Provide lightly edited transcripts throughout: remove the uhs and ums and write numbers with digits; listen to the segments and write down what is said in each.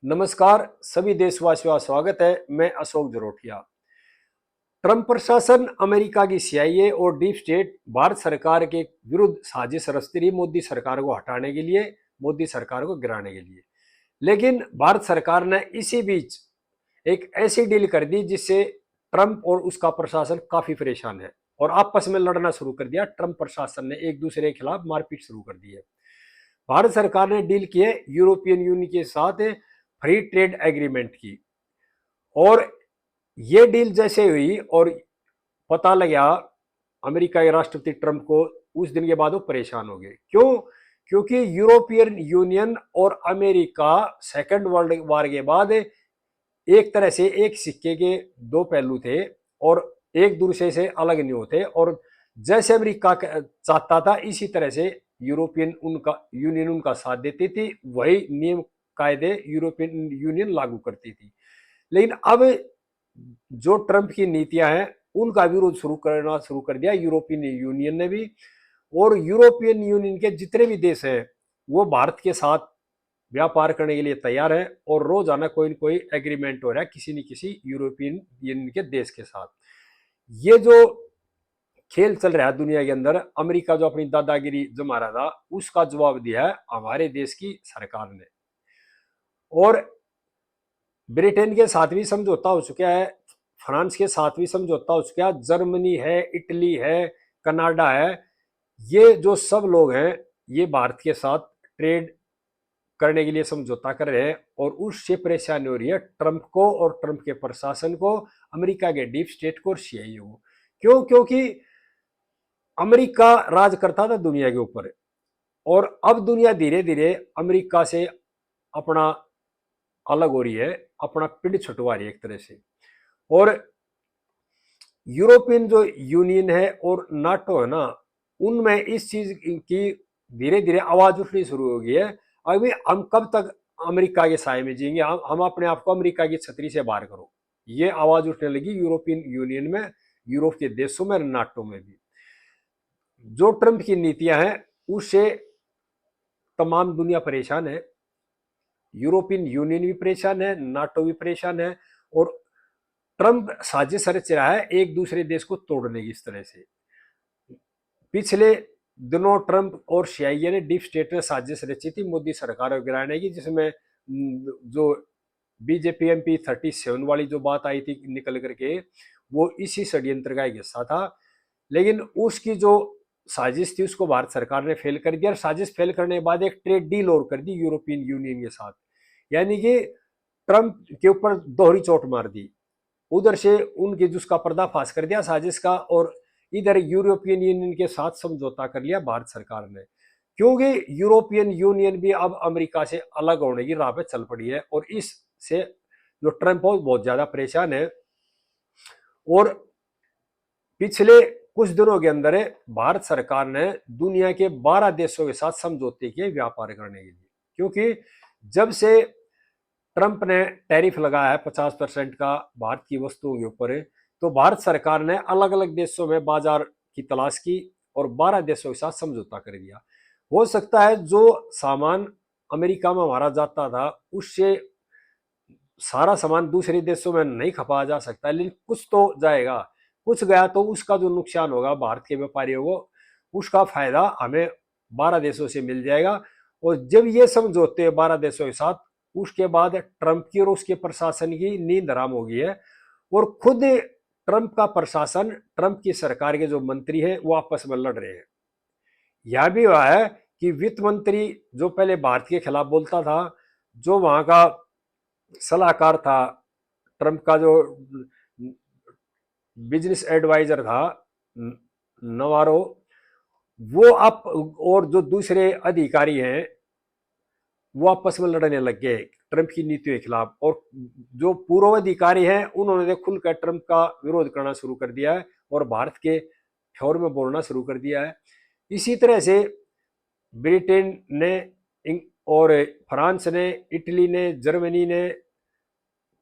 नमस्कार सभी देशवासियों का स्वागत है। मैं अशोक जरोटिया। ट्रंप प्रशासन, अमेरिका की सीआईए और डीप स्टेट भारत सरकार के विरुद्ध साजिश रच रही मोदी सरकार को हटाने के लिए, मोदी सरकार को गिराने के लिए। लेकिन भारत सरकार ने इसी बीच एक ऐसी डील कर दी जिससे ट्रंप और उसका प्रशासन काफी परेशान है और आपस में लड़ना शुरू कर दिया। ट्रंप प्रशासन ने एक दूसरे के खिलाफ मारपीट शुरू कर दी है। भारत सरकार ने डील की है यूरोपियन यूनियन के साथ फ्री ट्रेड एग्रीमेंट की, और ये डील जैसे हुई और पता लगा अमेरिका के राष्ट्रपति ट्रंप को, उस दिन के बाद वो परेशान हो गए। क्यों? क्योंकि यूरोपियन यूनियन और अमेरिका सेकेंड वर्ल्ड वार के बाद एक तरह से एक सिक्के के दो पहलू थे और एक दूसरे से अलग नहीं होते। और जैसे अमेरिका चाहता था इसी तरह से यूरोपियन उनका यूनियन उनका साथ देती थी, वही नियम कायदे यूरोपियन यूनियन लागू करती थी। लेकिन अब जो ट्रंप की नीतियां हैं उनका विरोध शुरू कर दिया यूरोपियन यूनियन ने भी। और यूरोपियन यूनियन के जितने भी देश हैं वो भारत के साथ व्यापार करने के लिए तैयार है और रोजाना कोई न कोई एग्रीमेंट हो रहा है किसी न किसी यूरोपियन यूनियन के देश के साथ। ये जो खेल चल रहा है दुनिया के अंदर, अमेरिका जो अपनी दादागिरी जमा रहा था उसका जवाब दिया है हमारे देश की सरकार ने। और ब्रिटेन के साथ भी समझौता हो चुका है, फ्रांस के साथ भी समझौता हो चुका है, जर्मनी है, इटली है, कनाडा है। ये जो सब लोग हैं ये भारत के साथ ट्रेड करने के लिए समझौता कर रहे हैं और उससे परेशानी हो रही है ट्रंप को और ट्रंप के प्रशासन को, अमेरिका के डीप स्टेट को और सीआईए को। क्यों? क्योंकि अमेरिका राज करता था दुनिया के ऊपर और अब दुनिया धीरे धीरे अमेरिका से अपना अलग हो रही है, अपना पिंड छुटवा रही है एक तरह से। और यूरोपियन जो यूनियन है और नाटो है ना, उनमें इस चीज की धीरे धीरे आवाज उठनी शुरू हो गई है। अभी हम कब तक अमेरिका के साए में जिएंगे, हम अपने आप को अमेरिका की छतरी से बाहर करो, ये आवाज उठने लगी यूरोपियन यूनियन में, यूरोप के देशों में, नाटो में भी। जो ट्रंप की नीतियां हैं उससे तमाम दुनिया परेशान है, यूरोपियन यूनियन भी परेशान है, नाटो भी परेशान है। और ट्रंप साजिश रच रहा है एक दूसरे देश को तोड़ने की। इस तरह से पिछले दिनों ट्रंप और सीआईए ने डीप स्टेट में साजिश रची थी मोदी सरकार को गिराने की, जिसमें जो बीजेपी एमपी 37 वाली जो बात आई थी निकल करके, वो इसी षड्यंत्र का एक हिस्सा था। लेकिन उसकी जो साजिश थी उसको भारत सरकार ने फेल कर दिया और साजिश फेल करने के बाद एक ट्रेड डील और कर दी यूरोपियन यूनियन के साथ। यानी कि ट्रंप के ऊपर दोहरी चोट मार दी, उधर से उनके जिसका पर्दाफाश कर दिया साजिश का, और इधर यूरोपियन यूनियन के साथ समझौता कर लिया भारत सरकार ने। क्योंकि यूरोपियन यूनियन भी अब अमेरिका से अलग होने की राह पे चल पड़ी है और इससे जो ट्रंप है बहुत ज्यादा परेशान है। और पिछले कुछ दिनों के अंदर भारत सरकार ने दुनिया के 12 देशों के साथ समझौते किए व्यापार करने के लिए। क्योंकि जब से ट्रंप ने टैरिफ लगाया है 50% का भारत की वस्तुओं के ऊपर, तो भारत सरकार ने अलग अलग देशों में बाजार की तलाश की और 12 देशों के साथ समझौता कर दिया। हो सकता है जो सामान अमेरिका में हमारा जाता था उससे सारा सामान दूसरे देशों में नहीं खपाया जा सकता, लेकिन कुछ तो जाएगा। कुछ गया तो उसका जो नुकसान होगा भारत के व्यापारियों को, उसका फायदा हमें 12 देशों से मिल जाएगा। और जब ये समझौते 12 देशों के साथ, उसके बाद ट्रंप की और उसके प्रशासन की नींद हराम हो गई है। और खुद ट्रंप का प्रशासन, ट्रंप की सरकार के जो मंत्री हैं वो आपस में लड़ रहे हैं। यह भी हुआ है कि वित्त मंत्री जो पहले भारत के खिलाफ बोलता था, जो वहां का सलाहकार था, ट्रंप का जो बिजनेस एडवाइजर था नवारो, वो आप और जो दूसरे अधिकारी हैं वो आपस में लड़ने लग गए ट्रंप की नीतियों के खिलाफ। और जो पूर्व अधिकारी हैं उन्होंने खुलकर ट्रंप का विरोध करना शुरू कर दिया है और भारत के फेवर में बोलना शुरू कर दिया है। इसी तरह से ब्रिटेन ने और फ्रांस ने, इटली ने, जर्मनी ने,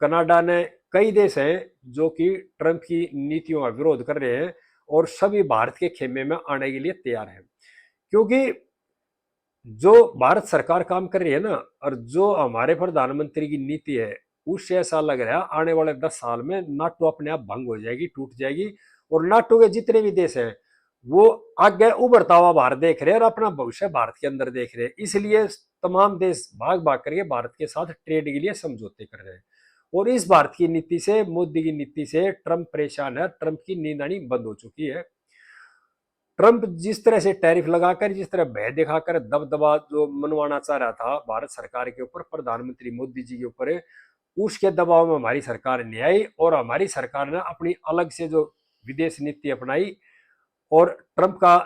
कनाडा ने, कई देश हैं जो कि ट्रंप की नीतियों का विरोध कर रहे हैं और सभी भारत के खेमे में आने के लिए तैयार हैं। क्योंकि जो भारत सरकार काम कर रही है ना, और जो हमारे प्रधानमंत्री की नीति है, उससे ऐसा लग रहा है आने वाले 10 साल में नाटो अपने आप भंग हो जाएगी, टूट जाएगी। और नाटो के जितने भी देश हैं वो आगे उभरता हुआ भारत देख रहे हैं और अपना भविष्य भारत के अंदर देख रहे हैं। इसलिए तमाम देश भाग भाग करके भारत के साथ ट्रेड के लिए समझौते कर रहे हैं। और इस भारत की नीति से, मोदी की नीति से ट्रंप परेशान है। ट्रंप की नींद आनी बंद हो चुकी है। ट्रंप जिस तरह से टैरिफ लगाकर, जिस तरह भय दिखाकर दबदबा जो मनवाना चाह रहा था भारत सरकार के ऊपर, प्रधानमंत्री मोदी जी के ऊपर, उसके दबाव में हमारी सरकार नहीं आई और हमारी सरकार ने अपनी अलग से जो विदेश नीति अपनाई और ट्रंप का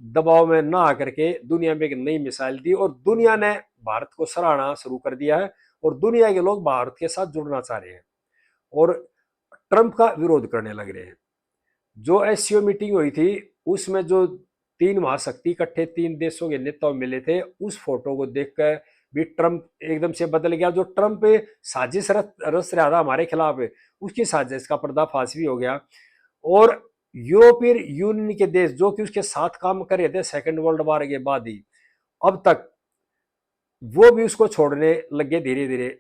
दबाव में ना आकर के दुनिया में एक नई मिसाइल दी और दुनिया ने भारत को सराहना शुरू कर दिया है और दुनिया के लोग भारत के साथ जुड़ना चाह रहे हैं और ट्रंप का विरोध करने लग रहे हैं। जो एससीओ मीटिंग हुई थी उसमें जो 3 महाशक्ति इकट्ठे 3 देशों के नेता मिले थे, उस फोटो को देखकर भी ट्रंप एकदम से बदल गया। जो ट्रंप साजिश रच रहा था हमारे खिलाफ, उसकी साजिश का पर्दाफाश भी हो गया। और यूरोपियन यूनियन के देश जो कि उसके साथ काम कर रहे थे सेकेंड वर्ल्ड वॉर के बाद ही, अब तक वो भी उसको छोड़ने लगे धीरे धीरे।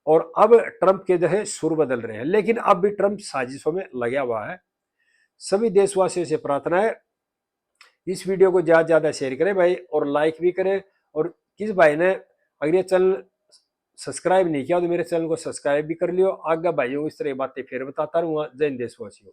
और अब ट्रंप के जो है सुर बदल रहे हैं, लेकिन अब भी ट्रंप साजिशों में लगा हुआ है। सभी देशवासियों से प्रार्थना है इस वीडियो को ज्यादा ज्यादा शेयर करें भाई, और लाइक भी करें। और किस भाई ने अगर ये चैनल सब्सक्राइब नहीं किया तो मेरे चैनल को सब्सक्राइब भी कर लियो। आगे भाइयों इस तरह की बातें फिर बताता रहूंगा। जय हिंद देशवासियों।